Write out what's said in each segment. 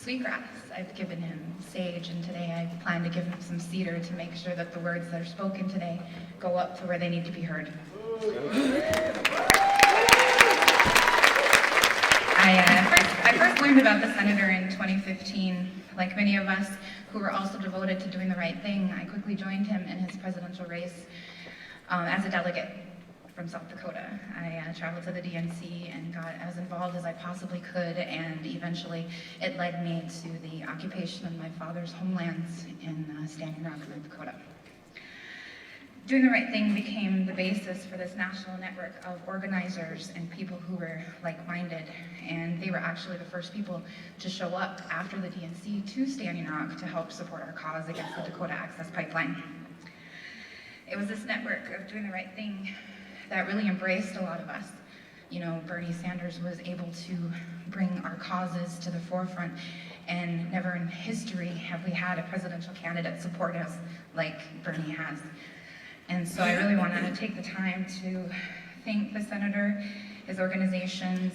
sweetgrass. I've given him sage, and today I plan to give him some cedar to make sure that the words that are spoken today go up to where they need to be heard. I first learned about the senator in 2015. Like many of us who were also devoted to doing the right thing, I quickly joined him in his presidential race as a delegate from South Dakota. I traveled to the DNC and got as involved as I possibly could, and eventually it led me to the occupation of my father's homelands in Standing Rock, North Dakota. Doing the right thing became the basis for this national network of organizers and people who were like-minded, and they were actually the first people to show up after the DNC to Standing Rock to help support our cause against the Dakota Access Pipeline. It was this network of doing the right thing that really embraced a lot of us. You know, Bernie Sanders was able to bring our causes to the forefront, and never in history have we had a presidential candidate support us like Bernie has. And so I really want to take the time to thank the senator, his organizations,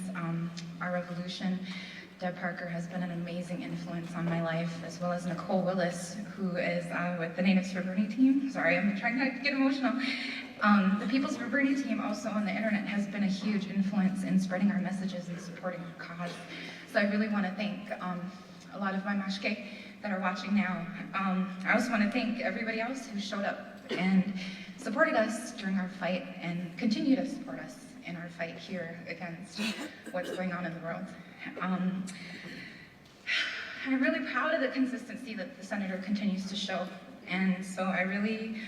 our revolution. Deb Parker has been an amazing influence on my life, as well as Nicole Willis, who is with the Natives for Bernie team. Sorry, I'm trying not to get emotional. The Peoples for Bernie team also on the internet has been a huge influence in spreading our messages and supporting our cause. So I really want to thank a lot of my mashke that are watching now. I also want to thank everybody else who showed up and supported us during our fight and continue to support us in our fight here against what's going on in the world. I'm really proud of the consistency that the senator continues to show, and so I really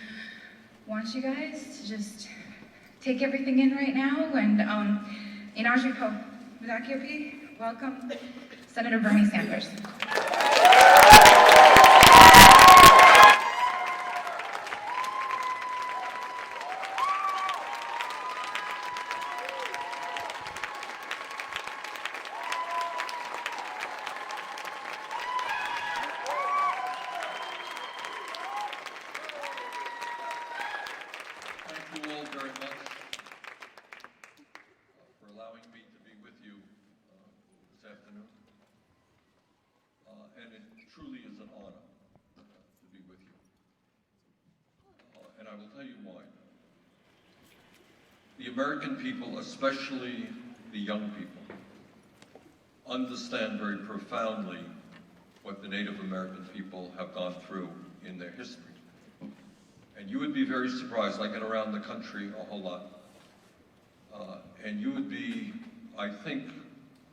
want you guys to just take everything in right now, and Inaji Po, Mudakiopi, welcome, Senator Bernie Sanders. Thank you all very much for allowing me to be with you this afternoon. And it truly is an honor to be with you. And I will tell you why. The American people, especially the young people, understand very profoundly what the Native American people have gone through in their history. And you would be very surprised. I get around the country a whole lot. And you would be, I think,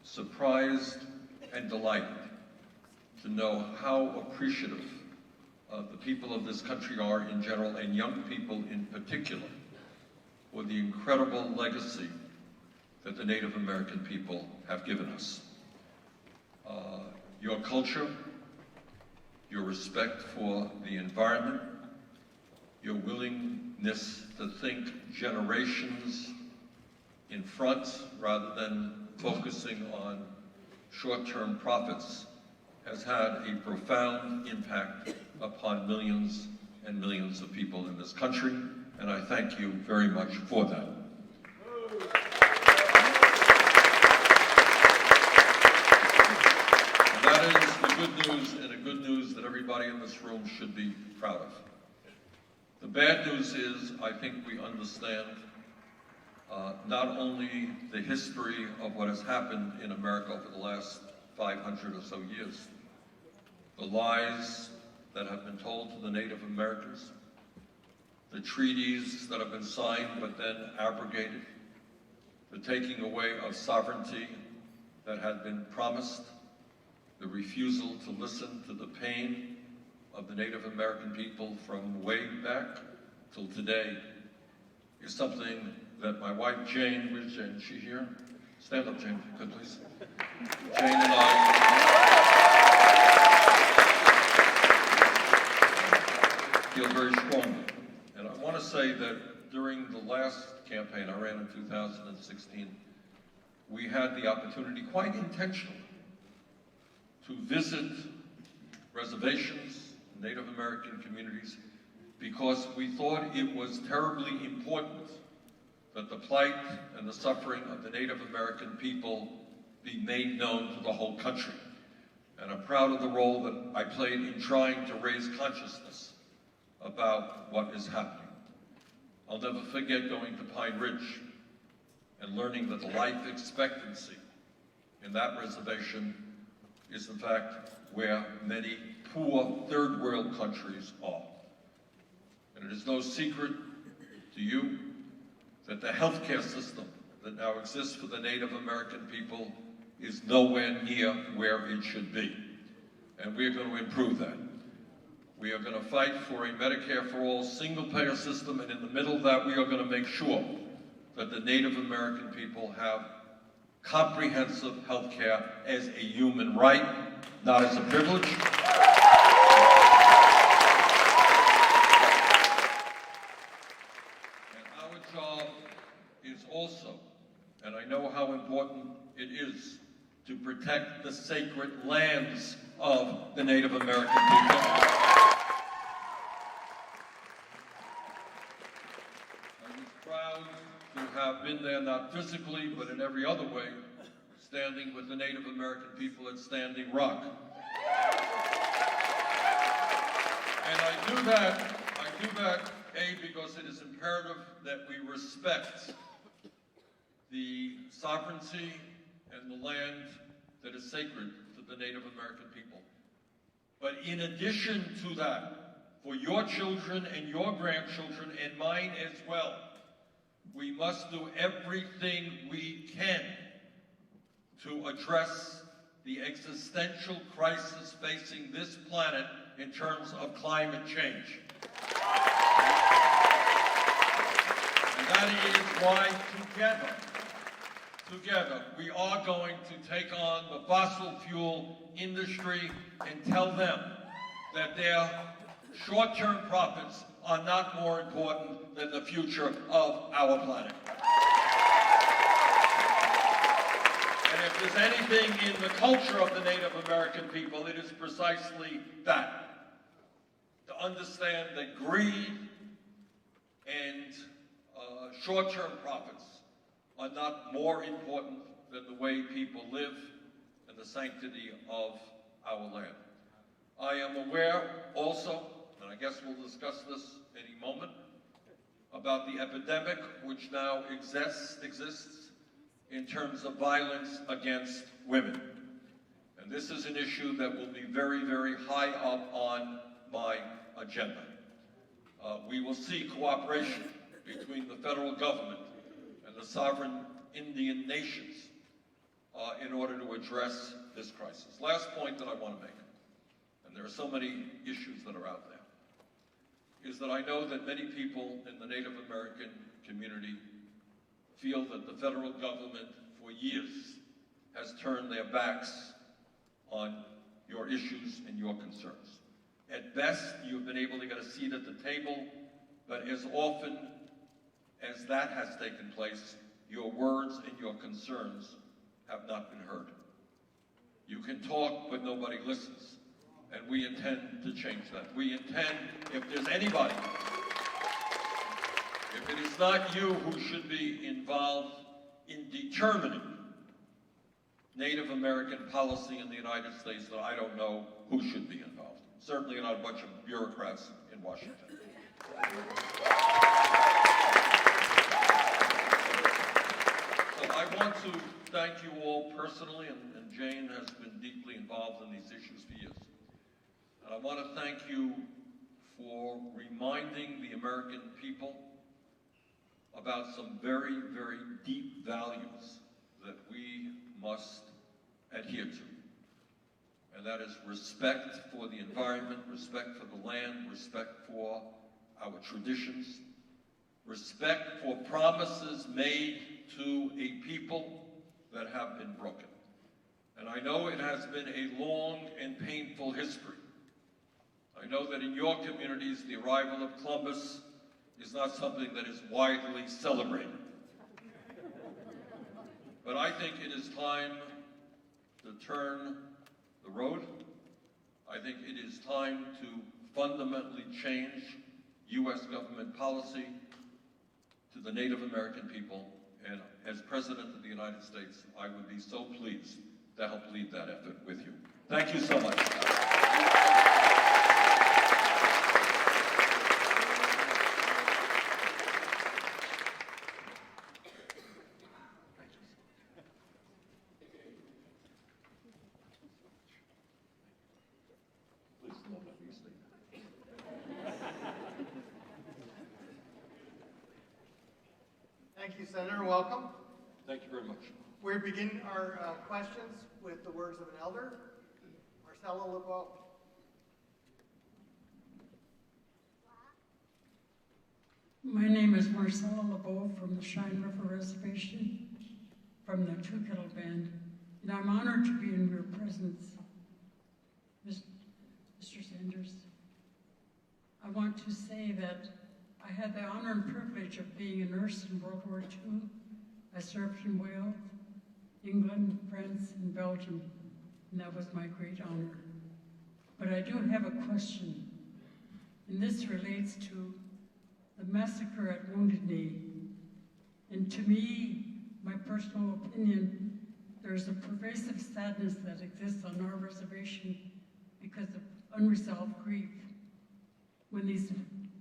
surprised and delighted to know how appreciative the people of this country are in general, and young people in particular, for the incredible legacy that the Native American people have given us. Your culture, your respect for the environment, your willingness to think generations in front rather than focusing on short-term profits has had a profound impact upon millions and millions of people in this country, and I thank you very much for that. That is the good news, and a good news that everybody in this room should be proud of. The bad news is, I think we understand not only the history of what has happened in America over the last 500 or so years, the lies that have been told to the Native Americans, the treaties that have been signed but then abrogated, the taking away of sovereignty that had been promised, the refusal to listen to the pain of the Native American people from way back till today is something that my wife Jane, where's Jane? Is she here? Stand up, Jane, if you could, please. Jane and I feel very strongly. And I want to say that during the last campaign I ran in 2016, we had the opportunity, quite intentionally, to visit reservations, Native American communities, because we thought it was terribly important that the plight and the suffering of the Native American people be made known to the whole country. and I'm proud of the role that I played in trying to raise consciousness about what is happening. I'll never forget going to Pine Ridge and learning that the life expectancy in that reservation is in fact where many poor third world countries are. And it is no secret to you that the healthcare system that now exists for the Native American people is nowhere near where it should be. And we're going to improve that. We are going to fight for a Medicare for all single-payer system, and in the middle of that, we are going to make sure that the Native American people have comprehensive health care as a human right, not as a privilege. And our job is also, and I know how important it is, to protect the sacred lands of the Native American people. I was proud to have been there, not physically, but in every other way, standing with the Native American people at Standing Rock. And I do that, A, because it is imperative that we respect the sovereignty and the land that is sacred to the Native American people. But in addition to that, for your children and your grandchildren and mine as well, we must do everything we can to address the existential crisis facing this planet in terms of climate change. And that is why together, we are going to take on the fossil fuel industry and tell them that their short-term profits are not more important than the future of our planet. And if there's anything in the culture of the Native American people, it is precisely that. To understand that greed and short-term profits are not more important than the way people live and the sanctity of our land. I am aware also, and I guess we'll discuss this any moment, about the epidemic which now exists in terms of violence against women. And this is an issue that will be very, very high up on my agenda. We will see cooperation between the federal government and the sovereign Indian nations in order to address this crisis. Last point that I want to make, and there are so many issues that are out there, is that I know that many people in the Native American community feel that the federal government for years has turned their backs on your issues and your concerns. At best, you've been able to get a seat at the table, but as often as that has taken place, your words and your concerns have not been heard. You can talk, but nobody listens. And we intend to change that. We intend, if there's anybody, if it is not you who should be involved in determining Native American policy in the United States, then I don't know who should be involved. Certainly not a bunch of bureaucrats in Washington. So I want to thank you all personally, and Jane has been deeply involved in these issues for years. And I want to thank you for reminding the American people about some very, very deep values that we must adhere to. And that is respect for the environment, respect for the land, respect for our traditions, respect for promises made to a people that have been broken. And I know it has been a long and painful history. I know that in your communities, the arrival of Columbus is not something that is widely celebrated. But I think it is time to turn the road. I think it is time to fundamentally change U.S. government policy to the Native American people. And as President of the United States, I would be so pleased to help lead that effort with you. Thank you so much. Please don't let me stay. Thank you, Senator. Welcome. Thank you very much. We begin our questions with the words of an elder. Marcelo LeBeau. My name is Marcella LeBeau from the Cheyenne River Reservation, from the Two Kettle Band, and I'm honored to be in your presence, Mr. Sanders. I want to say that I had the honor and privilege of being a nurse in World War II. I served in Wales, England, France, and Belgium, and that was my great honor. But I do have a question, and this relates to the massacre at Wounded Knee. And to me, my personal opinion, there's a pervasive sadness that exists on our reservation because of unresolved grief. When these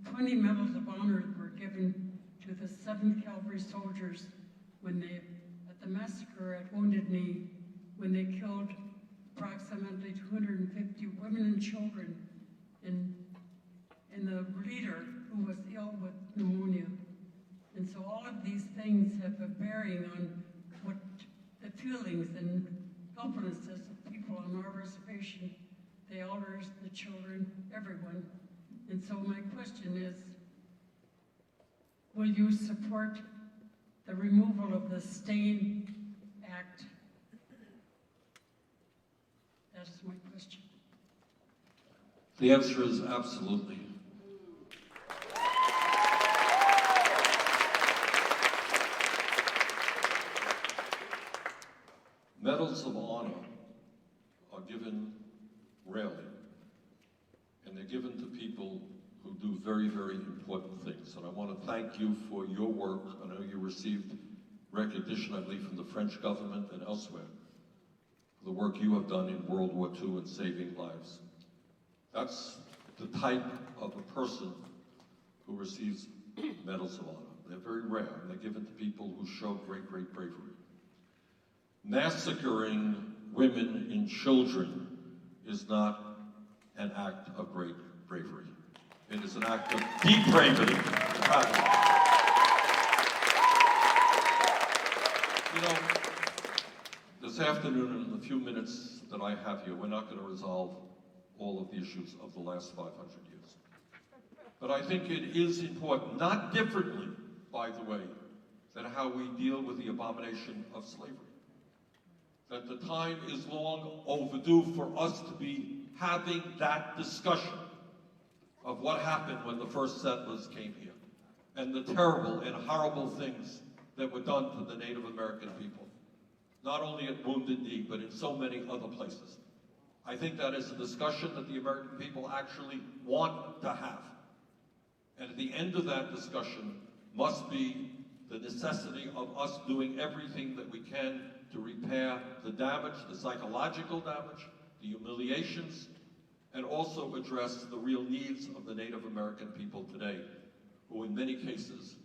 20 medals of honor were given to the 7th Cavalry soldiers at the massacre at Wounded Knee, when they killed approximately 250 women and children, and the leader who was ill with pneumonia. And so all of these things have a bearing on what the feelings and helplessness of people on our reservation, the elders, the children, everyone. And so my question is, will you support the removal of the STAIN Act? That is my question. The answer is absolutely. Medals of honor are given rarely, and they're given to people who do very, very important things. And I want to thank you for your work. I know you received recognition, I believe, from the French government and elsewhere, for the work you have done in World War II and saving lives. That's the type of a person who receives medals of honor. They're very rare, and they're given to people who show great, great bravery. Massacring women and children is not an act of great bravery. It is an act of depravity. You know, this afternoon, in the few minutes that I have here, we're not going to resolve all of the issues of the last 500 years. But I think it is important, not differently, by the way, than how we deal with the abomination of slavery. That the time is long overdue for us to be having that discussion of what happened when the first settlers came here, and the terrible and horrible things that were done to the Native American people, not only at Wounded Knee, but in so many other places. I think that is a discussion that the American people actually want to have. And at the end of that discussion must be the necessity of us doing everything that we can to repair the damage, the psychological damage, the humiliations, and also address the real needs of the Native American people today, who in many cases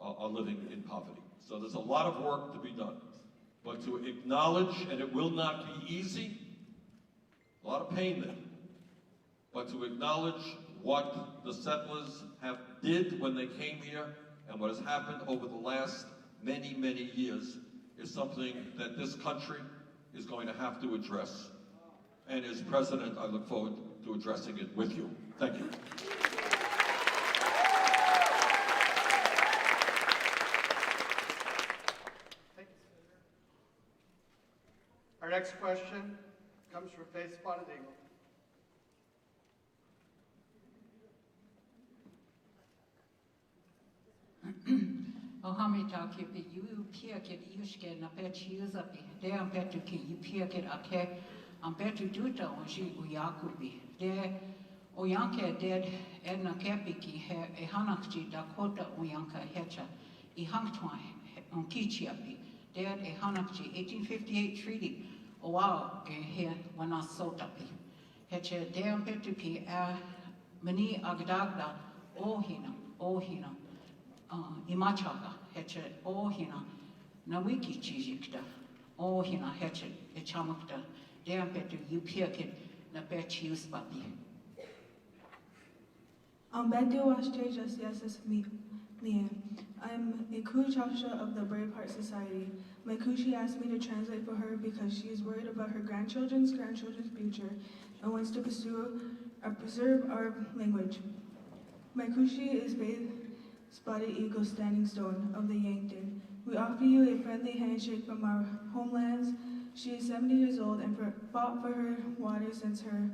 are living in poverty. So there's a lot of work to be done. But to acknowledge, and it will not be easy, a lot of pain there, but to acknowledge what the settlers did when they came here and what has happened over the last many, many years is something that this country is going to have to address. And as president, I look forward to addressing it with you. Thank you. Thank you, Senator. Our next question comes from Faith Spotted Eagle. Ohami ta ke pe you pia ke yuske na pe chiusa pe de am pe ke you pia ke ake am pe tu duta on shi u yakubi de o yanke dead edna ke ki he e hanakji Dakota o yanka hecha I hangtwa on kichiapi dead e hanakji 1858 treaty o wow ke he wana sotapi. Heche deam petupi a mani agdagda ohina, imachaga, heche ohina, nawiki chijikta, ohina, heche echamukta, deam petu yupiakit na pechius papi. Bedu Washte Justice Mia. I'm a Kuchasha of the Braveheart Society. My Kushi asked me to translate for her because she is worried about her grandchildren's future and wants to preserve our language. My Kushi is Bathed Spotted Eagle Standing Stone of the Yankton. We offer you a friendly handshake from our homelands. She is 70 years old and fought for her water since her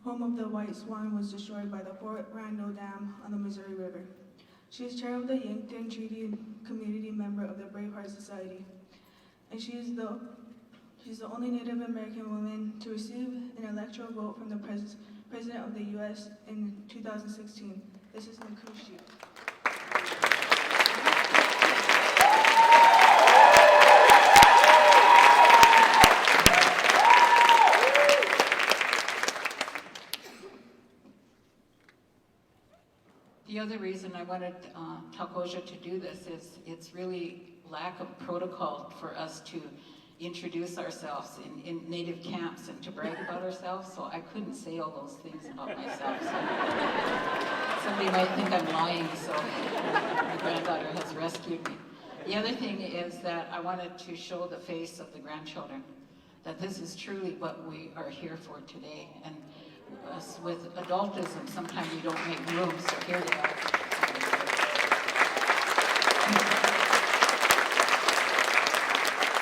home of the White Swan was destroyed by the Fort Randall Dam on the Missouri River. She is chair of the Yankton Treaty Community member of the Braveheart Society. And she's the only Native American woman to receive an electoral vote from the President of the U.S. in 2016. This is Nakushi. The other reason I wanted Takoja to do this is it's really lack of protocol for us to introduce ourselves in Native camps and to brag about ourselves, so I couldn't say all those things about myself. So somebody might think I'm lying, so my granddaughter has rescued me. The other thing is that I wanted to show the face of the grandchildren, that this is truly what we are here for today. And us with adultism, sometimes we don't make room, so here they are.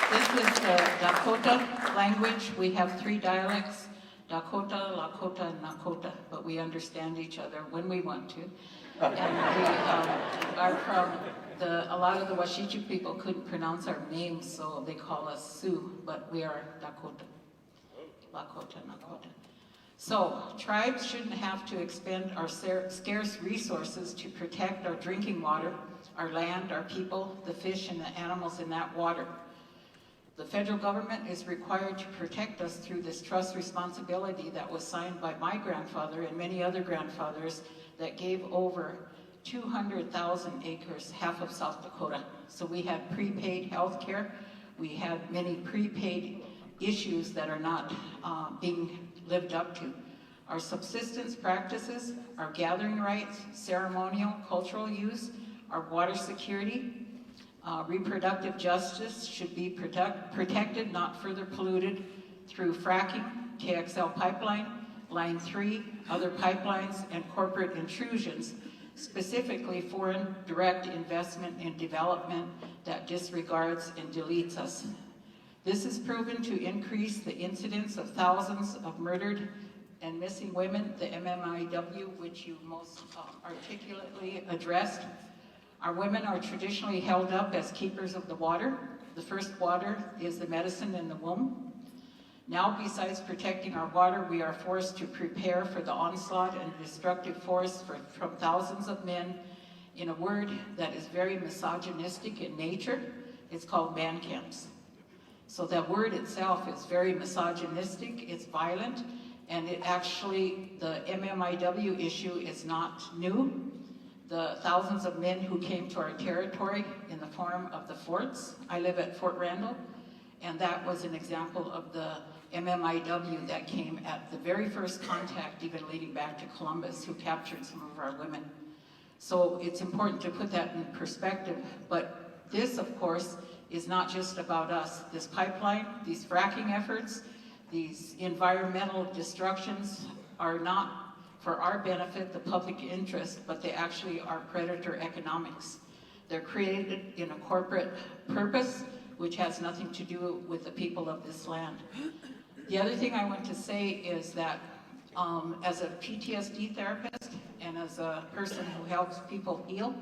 This is the Dakota language. We have 3 dialects, Dakota, Lakota, and Nakota, but we understand each other when we want to. And we are from a lot of the Washichu people couldn't pronounce our names, so they call us Sioux, but we are Dakota, Lakota, Nakota. So, tribes shouldn't have to expend our scarce resources to protect our drinking water, our land, our people, the fish, and the animals in that water. The federal government is required to protect us through this trust responsibility that was signed by my grandfather and many other grandfathers that gave over 200,000 acres, half of South Dakota. So we had prepaid health care. We had many prepaid issues that are not being lived up to. Our subsistence practices, our gathering rights, ceremonial, cultural use, our water security, reproductive justice should be protected, not further polluted through fracking, KXL pipeline, Line 3, other pipelines, and corporate intrusions, specifically foreign direct investment in development that disregards and deletes us. This is proven to increase the incidence of thousands of murdered and missing women, the MMIW, which you most articulately addressed. Our women are traditionally held up as keepers of the water. The first water is the medicine in the womb. Now, besides protecting our water, we are forced to prepare for the onslaught and destructive force from thousands of men in a word that is very misogynistic in nature. It's called man camps. So that word itself is very misogynistic, it's violent, and it actually, the MMIW issue is not new. The thousands of men who came to our territory in the form of the forts. I live at Fort Randall, and that was an example of the MMIW that came at the very first contact, even leading back to Columbus, who captured some of our women. So it's important to put that in perspective, but this, of course, is not just about us. This pipeline, these fracking efforts, these environmental destructions are not for our benefit, the public interest, but they actually are predator economics. They're created in a corporate purpose, which has nothing to do with the people of this land. The other thing I want to say is that as a PTSD therapist and as a person who helps people heal,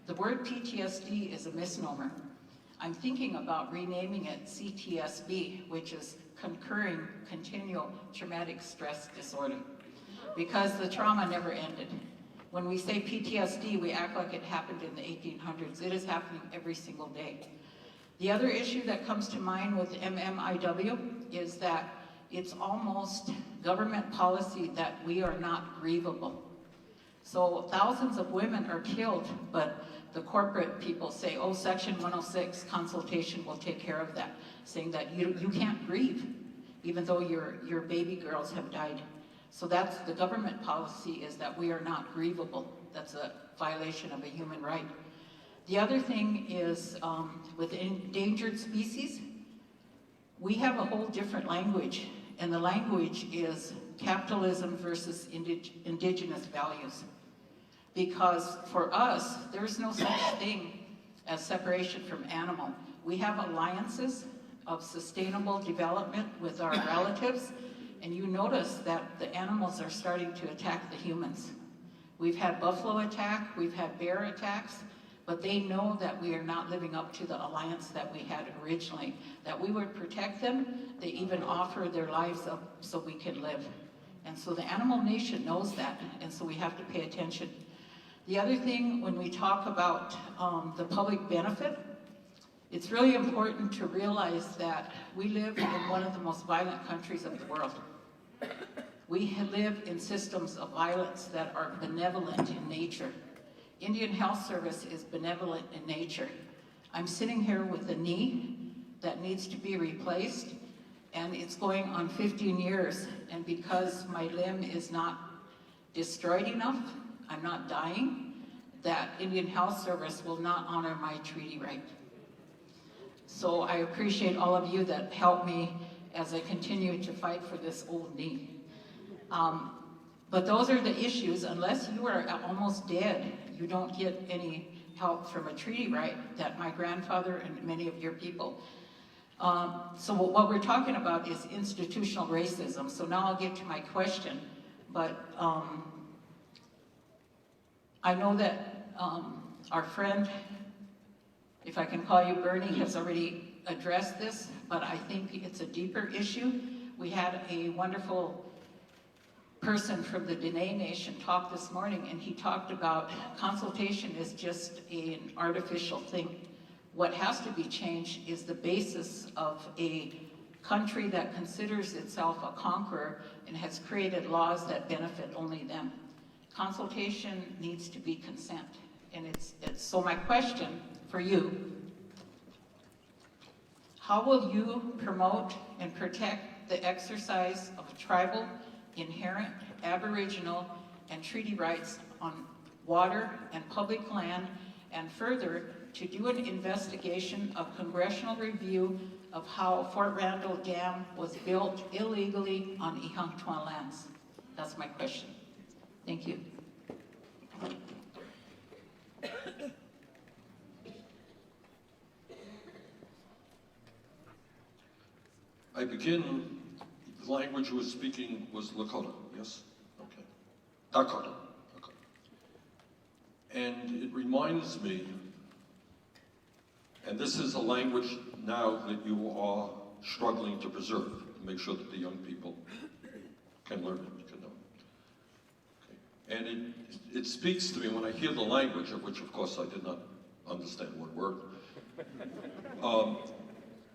the word PTSD is a misnomer. I'm thinking about renaming it CTSB, which is concurring continual traumatic stress disorder, because the trauma never ended. When we say PTSD, we act like it happened in the 1800s. It is happening every single day. The other issue that comes to mind with MMIW is that it's almost government policy that we are not grievable. So thousands of women are killed, but the corporate people say, oh, Section 106 consultation will take care of that, saying that you can't grieve, even though your baby girls have died. So that's the government policy, is that we are not grievable. That's a violation of a human right. The other thing is with endangered species, we have a whole different language, and the language is capitalism versus indigenous values. Because for us, there's no such thing as separation from animal. We have alliances of sustainable development with our relatives, and you notice that the animals are starting to attack the humans. We've had buffalo attack, we've had bear attacks, but they know that we are not living up to the alliance that we had originally, that we would protect them. They even offer their lives up so we can live. And so the animal nation knows that, and so we have to pay attention. The other thing, when we talk about the public benefit, it's really important to realize that we live in one of the most violent countries of the world. We live in systems of violence that are benevolent in nature. Indian Health Service is benevolent in nature. I'm sitting here with a knee that needs to be replaced, and it's going on 15 years, and because my limb is not destroyed enough, I'm not dying, that Indian Health Service will not honor my treaty right. So I appreciate all of you that help me as I continue to fight for this old knee. But those are the issues. Unless you are almost dead, you don't get any help from a treaty right that my grandfather and many of your people. So what we're talking about is institutional racism. So now I'll get to my question, but I know that our friend, if I can call you Bernie, has already addressed this, but I think it's a deeper issue. We had a wonderful person from the Dene Nation talk this morning, and he talked about consultation is just an artificial thing. What has to be changed is the basis of a country that considers itself a conqueror and has created laws that benefit only them. Consultation needs to be consent. And so my question for you, how will you promote and protect the exercise of tribal, inherent, Aboriginal, and treaty rights on water and public land, and further, to do an investigation of congressional review of how Fort Randall Dam was built illegally on Ihangtwa lands? That's my question. Thank you. I begin, the language you were speaking was Lakota, yes? Okay. Dakota. Okay. And it reminds me, and this is a language now that you are struggling to preserve, to make sure that the young people can learn it, can know it. Okay. And it speaks to me when I hear the language, of which of course I did not understand one word.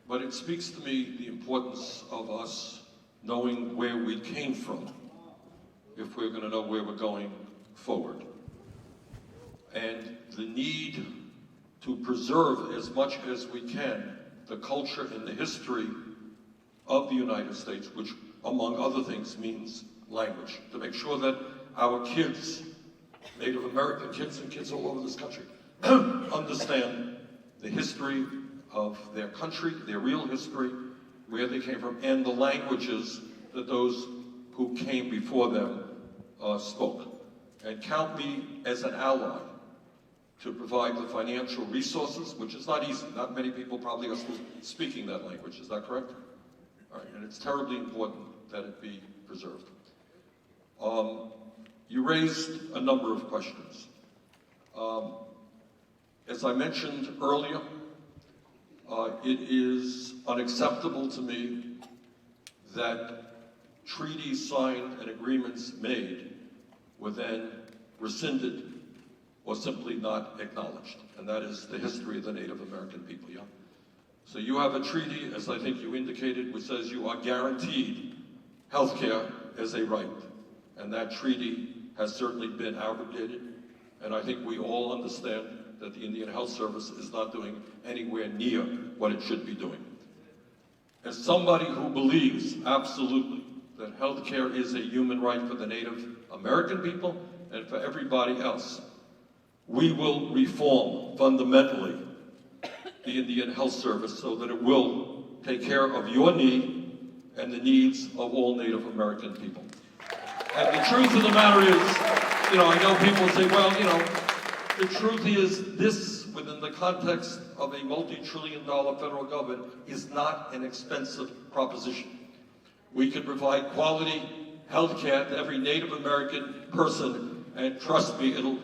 But it speaks to me the importance of us knowing where we came from if we're going to know where we're going forward. And the need to preserve as much as we can the culture and the history of the United States, which among other things means language, to make sure that our kids, Native American kids and kids all over this country, understand the history of their country, their real history, where they came from, and the languages that those who came before them spoke. And count me as an ally to provide the financial resources, which is not easy. Not many people probably are still speaking that language. Is that correct? All right, and it's terribly important that it be preserved. You raised a number of questions. As I mentioned earlier, it is unacceptable to me that treaties signed and agreements made were then rescinded or simply not acknowledged. And that is the history of the Native American people, yeah? So you have a treaty, as I think you indicated, which says you are guaranteed healthcare as a right. And that treaty has certainly been abrogated. And I think we all understand that the Indian Health Service is not doing anywhere near what it should be doing. As somebody who believes absolutely that healthcare is a human right for the Native American people and for everybody else, we will reform fundamentally the Indian Health Service so that it will take care of your need and the needs of all Native American people. And the truth of the matter is, I know people say, well, the truth is this, within the context of a multi-trillion-dollar federal government, is not an expensive proposition. We can provide quality health care to every Native American person, and trust me, it'll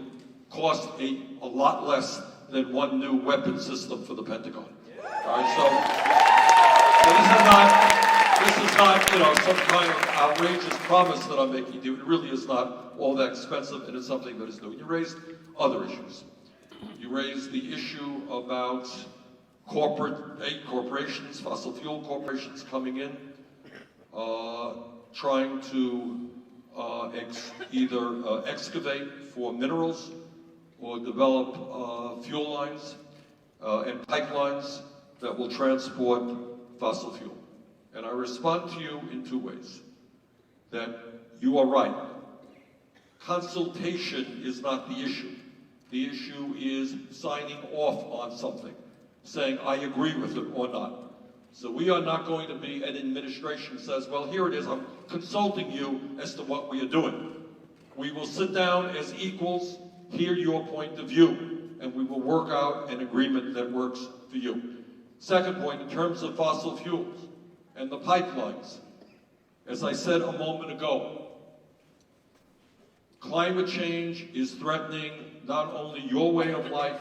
cost a lot less than one new weapon system for the Pentagon. All right, so this is not, some kind of outrageous promise that I'm making to you. It really is not all that expensive, and it's something that is new. You raised other issues. You raised the issue about corporations, fossil fuel corporations coming in, trying to either excavate for minerals or develop fuel lines and pipelines that will transport fossil fuel. And I respond to you in two ways. That you are right. Consultation is not the issue. The issue is signing off on something, saying, I agree with it or not. So we are not going to be an administration that says, well, here it is, I'm consulting you as to what we are doing. We will sit down as equals, hear your point of view, and we will work out an agreement that works for you. Second point, in terms of fossil fuels and the pipelines, as I said a moment ago, climate change is threatening not only your way of life,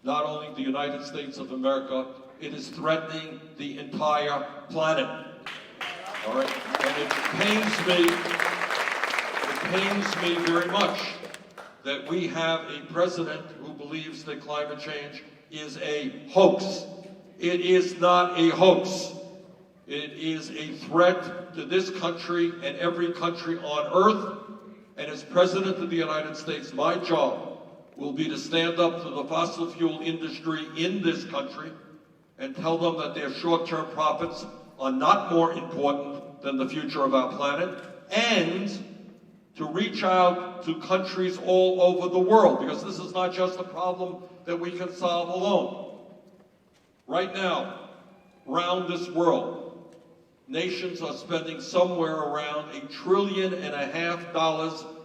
not only the United States of America, it is threatening the entire planet. All right? And it pains me very much that we have a president who believes that climate change is a hoax. It is not a hoax. It is a threat to this country and every country on earth. And as President of the United States, my job will be to stand up to the fossil fuel industry in this country and tell them that their short-term profits are not more important than the future of our planet, and to reach out to countries all over the world, because this is not just a problem that we can solve alone. Right now, around this world, nations are spending somewhere around $1.5 trillion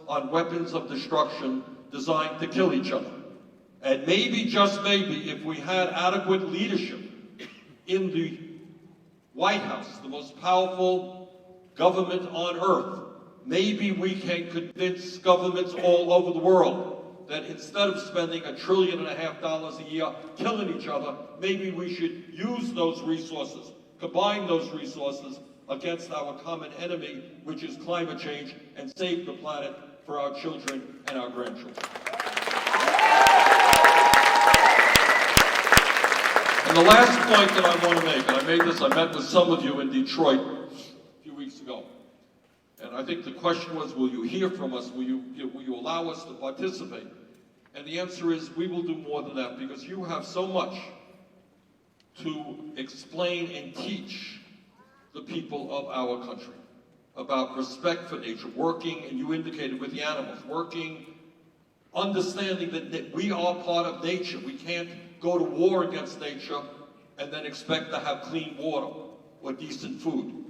on weapons of destruction designed to kill each other. And maybe, just maybe, if we had adequate leadership in the White House, the most powerful government on earth, maybe we can convince governments all over the world that instead of spending $1.5 trillion a year killing each other, maybe we should use those resources, combine those resources against our common enemy, which is climate change, and save the planet for our children and our grandchildren. And the last point that I want to make, and I met with some of you in Detroit a few weeks ago, and I think the question was, will you hear from us? Will you allow us to participate? And the answer is, we will do more than that, because you have so much to explain and teach the people of our country about respect for nature, working, and you indicated with the animals, working, understanding that we are part of nature. We can't go to war against nature and then expect to have clean water or decent food.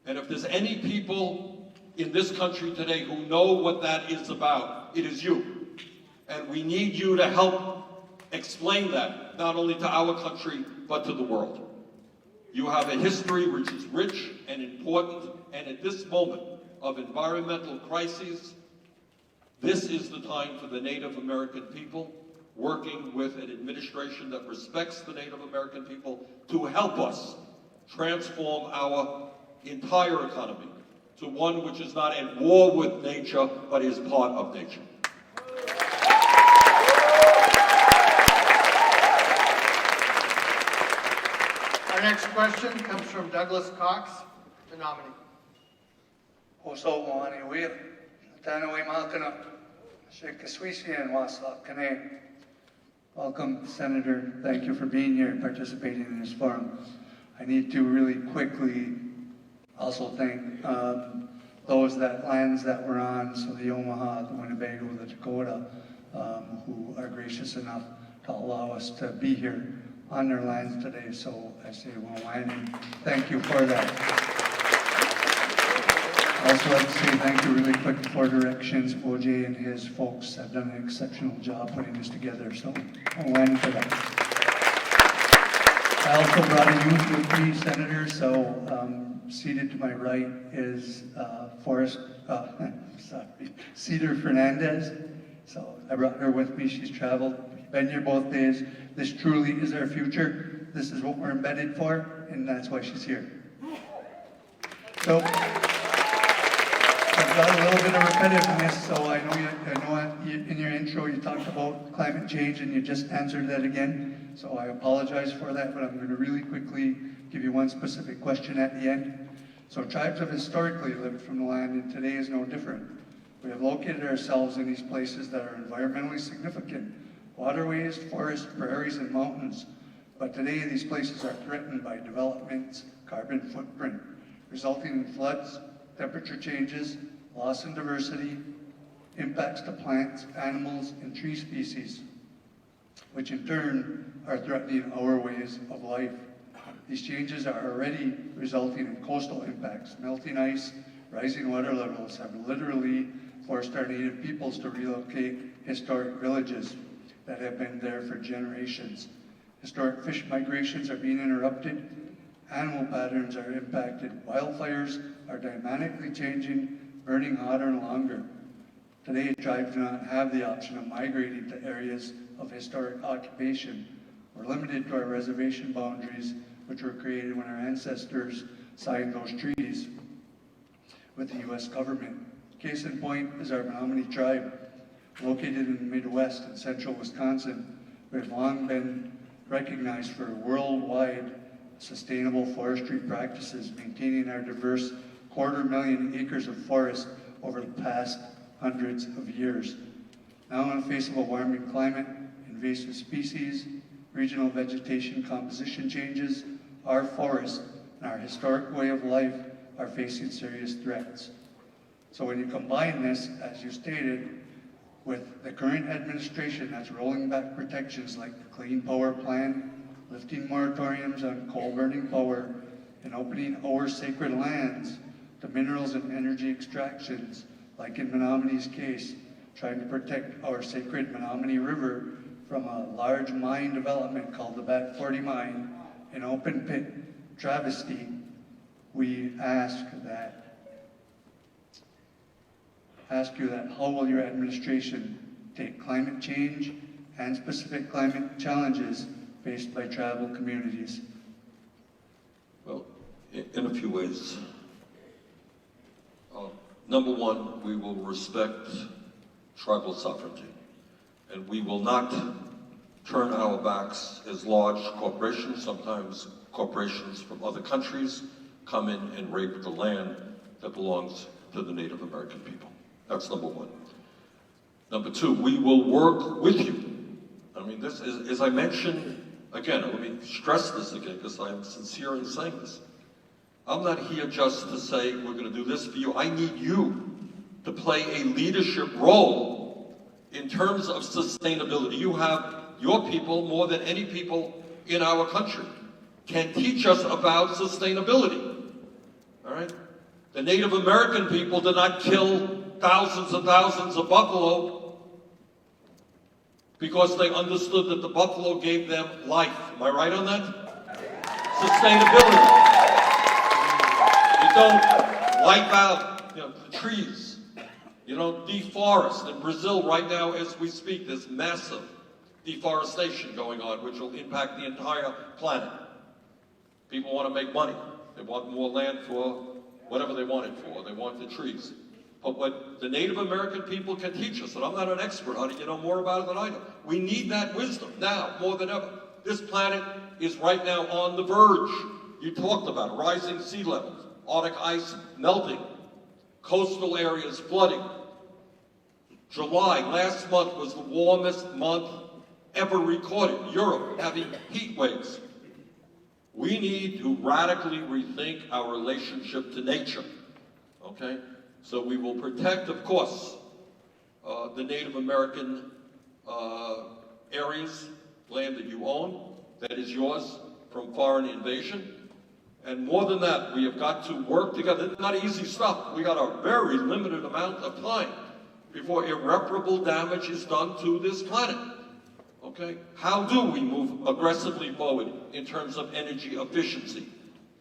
And if there's any people in this country today who know what that is about, it is you. And we need you to help explain that, not only to our country, but to the world. You have a history which is rich and important, and at this moment of environmental crises, this is the time for the Native American people, working with an administration that respects the Native American people, to help us transform our entire economy to one which is not at war with nature, but is part of nature. Our next question comes from Douglas Cox, the nominee. so wani wir tana we malkana shek swisian wasla kane. Welcome, Senator. Thank you for being here and participating in this forum. I need to really quickly also thank those lands that we're on, so the Omaha, the Winnebago, the Dakota, who are gracious enough to allow us to be here on their lands today. So I say, Wawani, thank you for that. I also like to say thank you really quick for directions. OJ and his folks have done an exceptional job putting this together, so Wawani for that. I also brought a youth with me, Senator, so seated to my right is Cedar Fernandez. So I brought her with me. She's traveled, been here both days. This truly is our future. This is what we're embedded for, and that's why she's here. So I've got a little bit of repetitiveness, so I know in your intro you talked about climate change and you just answered that again. So I apologize for that, but I'm going to really quickly give you one specific question at the end. So tribes have historically lived from the land, and today is no different. We have located ourselves in these places that are environmentally significant: waterways, forests, prairies, and mountains. But today these places are threatened by development's carbon footprint, resulting in floods, temperature changes, loss in diversity, impacts to plants, animals, and tree species, which in turn are threatening our ways of life. These changes are already resulting in coastal impacts. Melting ice, rising water levels have literally forced our native peoples to relocate historic villages that have been there for generations. Historic fish migrations are being interrupted. Animal patterns are impacted. Wildfires are dynamically changing, burning hotter and longer. Today, tribes do not have the option of migrating to areas of historic occupation. We're limited to our reservation boundaries, which were created when our ancestors signed those treaties with the U.S. government. Case in point is our Menominee tribe, located in the Midwest and central Wisconsin. We have long been recognized for worldwide sustainable forestry practices, maintaining our diverse 250,000 acres of forest over the past hundreds of years. Now, in the face of a warming climate, invasive species, regional vegetation composition changes, our forests and our historic way of life are facing serious threats. So when you combine this, as you stated, with the current administration that's rolling back protections like the Clean Power Plan, lifting moratoriums on coal-burning power, and opening our sacred lands to minerals and energy extractions, like in Menominee's case, trying to protect our sacred Menominee River from a large mine development called the Back 40 Mine, an open pit travesty, we ask you that how will your administration take climate change and specific climate challenges faced by tribal communities? Well, in a few ways. Number one, we will respect tribal sovereignty, and we will not turn our backs as large corporations, sometimes corporations from other countries, come in and rape the land that belongs to the Native American people. That's number one. Number two, we will work with you. I mean, this is, as I mentioned, again, let me stress this again because I'm sincere in saying this. I'm not here just to say we're going to do this for you. I need you to play a leadership role in terms of sustainability. You have your people, more than any people in our country, can teach us about sustainability. All right? The Native American people did not kill thousands and thousands of buffalo because they understood that the buffalo gave them life. Am I right on that? Sustainability. You don't wipe out the trees. You don't deforest. In Brazil right now as we speak, there's massive deforestation going on which will impact the entire planet. People want to make money. They want more land for whatever they want it for. They want the trees. But what the Native American people can teach us, and I'm not an expert on it, you know more about it than I do. We need that wisdom now more than ever. This planet is right now on the verge. You talked about rising sea levels, Arctic ice melting. coastal areas flooding. July, last month, was the warmest month ever recorded. Europe having heat waves. We need to radically rethink our relationship to nature, okay? So we will protect, of course, the Native American areas, land that you own, that is yours from foreign invasion. And more than that, we have got to work together. It's not easy stuff. We got a very limited amount of time before irreparable damage is done to this planet. Okay? How do we move aggressively forward in terms of energy efficiency?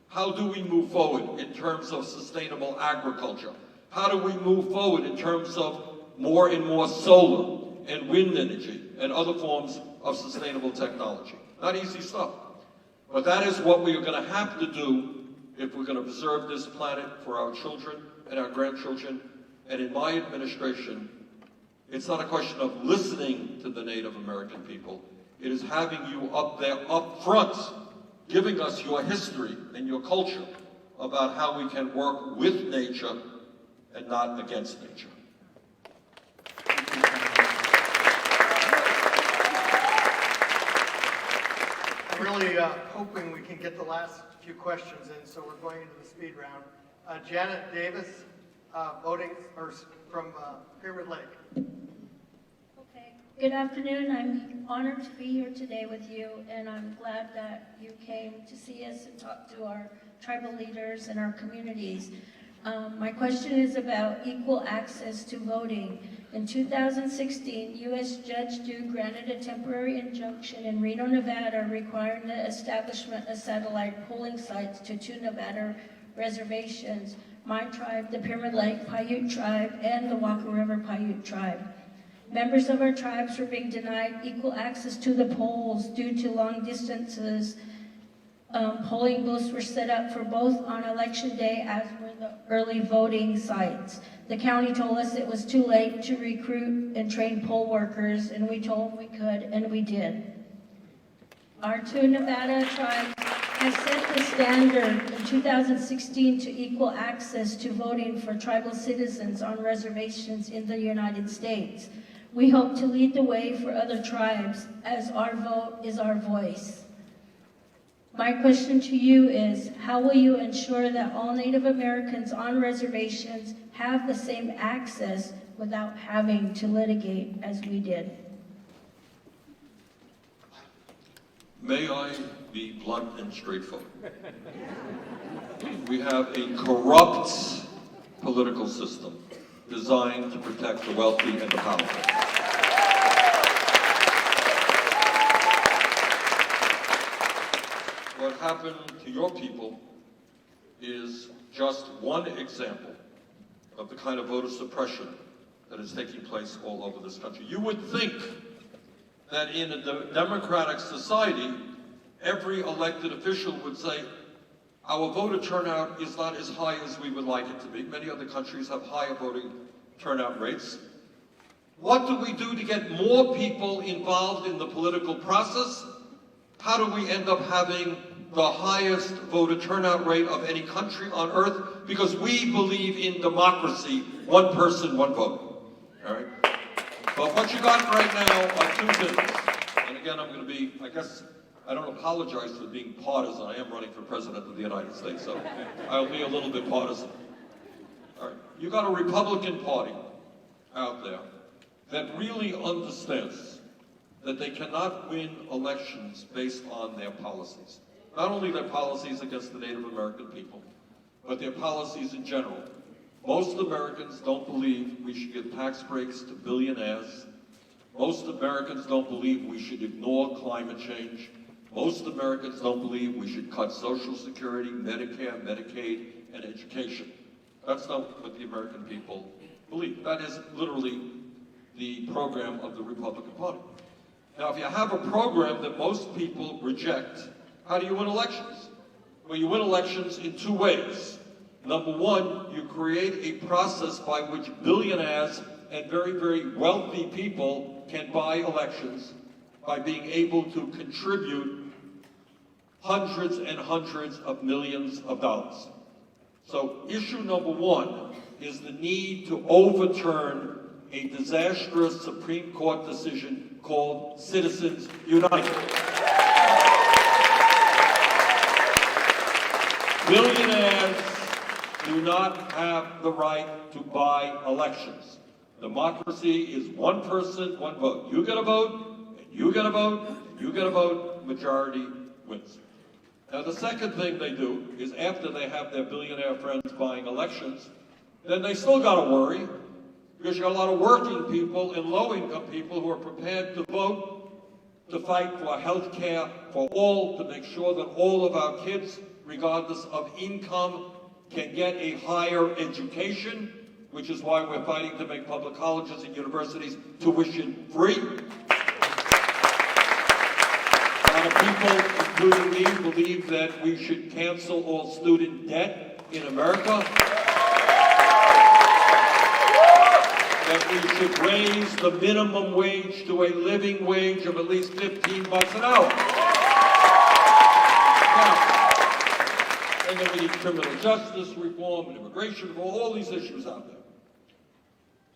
How do we move forward in terms of sustainable agriculture? How do we move forward in terms of more and more solar and wind energy and other forms of sustainable technology? Not easy stuff. But that is what we are going to have to do if we're going to preserve this planet for our children and our grandchildren. And in my administration, it's not a question of listening to the Native American people. It is having you up there, up front, giving us your history and your culture about how we can work with nature and not against nature. I'm really hoping we can get the last few questions in, so we're going into the speed round. Janet Davis, voting from Pyramid Lake. Okay. Good afternoon. I'm honored to be here today with you, and I'm glad that you came to see us and talk to our tribal leaders and our communities. My question is about equal access to voting. In 2016, U.S. Judge Dew granted a temporary injunction in Reno, Nevada, requiring the establishment of satellite polling sites to 2 Nevada reservations: my tribe, the Pyramid Lake Paiute tribe, and the Walker River Paiute tribe. Members of our tribes were being denied equal access to the polls due to long distances. Polling booths were set up for both on election day, as were the early voting sites. The county told us it was too late to recruit and train poll workers, and we told them we could, and we did. Our 2 Nevada tribes has set the standard in 2016 to equal access to voting for tribal citizens on reservations in the United States. We hope to lead the way for other tribes, as our vote is our voice. My question to you is, how will you ensure that all Native Americans on reservations have the same access without having to litigate as we did? May I be blunt and straightforward? We have a corrupt political system designed to protect the wealthy and the powerful. What happened to your people is just one example of the kind of voter suppression that is taking place all over this country. You would think that in a democratic society, every elected official would say, our voter turnout is not as high as we would like it to be. Many other countries have higher voting turnout rates. What do we do to get more people involved in the political process? How do we end up having the highest voter turnout rate of any country on earth? Because we believe in democracy, one person, one vote. All right? But what you got right now are two things. And again, I'm going to be, I guess, I don't apologize for being partisan. I am running for president of the United States, so I'll be a little bit partisan. All right. You got a Republican Party out there that really understands that they cannot win elections based on their policies. Not only their policies against the Native American people, but their policies in general. Most Americans don't believe we should give tax breaks to billionaires. Most Americans don't believe we should ignore climate change. Most Americans don't believe we should cut Social Security, Medicare, Medicaid, and education. That's not what the American people believe. That is literally the program of the Republican Party. Now, if you have a program that most people reject, how do you win elections? Well, you win elections in two ways. Number one, you create a process by which billionaires and very, very wealthy people can buy elections by being able to contribute hundreds and hundreds of millions of dollars. So issue number one is the need to overturn a disastrous Supreme Court decision called Citizens United. Billionaires do not have the right to buy elections. Democracy is one person, one vote. You get a vote, and you get a vote, and you get a vote, majority wins. Now the second thing they do is after they have their billionaire friends buying elections, then they still gotta worry because you got a lot of working people and low-income people who are prepared to vote to fight for health care for all, to make sure that all of our kids, regardless of income, can get a higher education, which is why we're fighting to make public colleges and universities tuition free. A lot of people, including me, believe that we should cancel all student debt in America. That we should raise the minimum wage to a living wage of at least $15 an hour. Now, and then we need criminal justice reform and immigration reform, all these issues out there.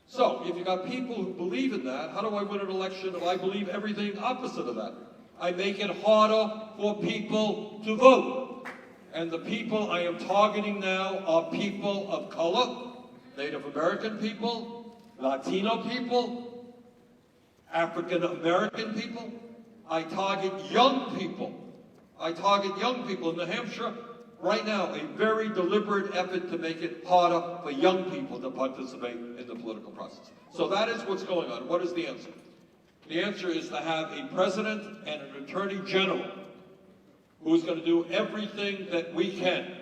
So, if you got people who believe in that, how do I win an election if I believe everything opposite of that? I make it harder for people to vote. And the people I am targeting now are people of color, Native American people, Latino people, African American people. I target young people. I target young people in New Hampshire. Right now, a very deliberate effort to make it harder for young people to participate in the political process. So that is what's going on. What is the answer? The answer is to have a president and an attorney general who's going to do everything that we can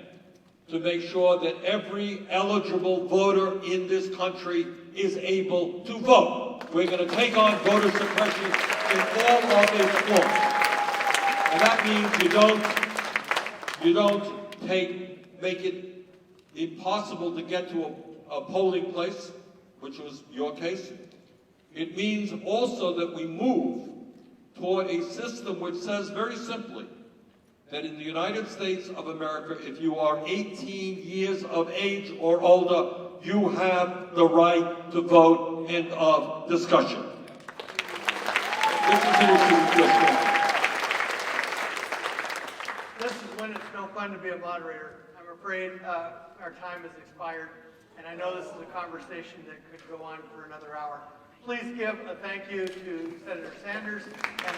to make sure that every eligible voter in this country is able to vote. We're going to take on voter suppression in all of its forms. And that means you don't make it impossible to get to a polling place, which was your case. It means also that we move toward a system which says very simply that in the United States of America, if you are 18 years of age or older, you have the right to vote. End of discussion. This is an issue just now. This is when it's no fun to be a moderator. I'm afraid our time has expired, and I know this is a conversation that could go on for another hour. Please give a thank you to Senator Sanders and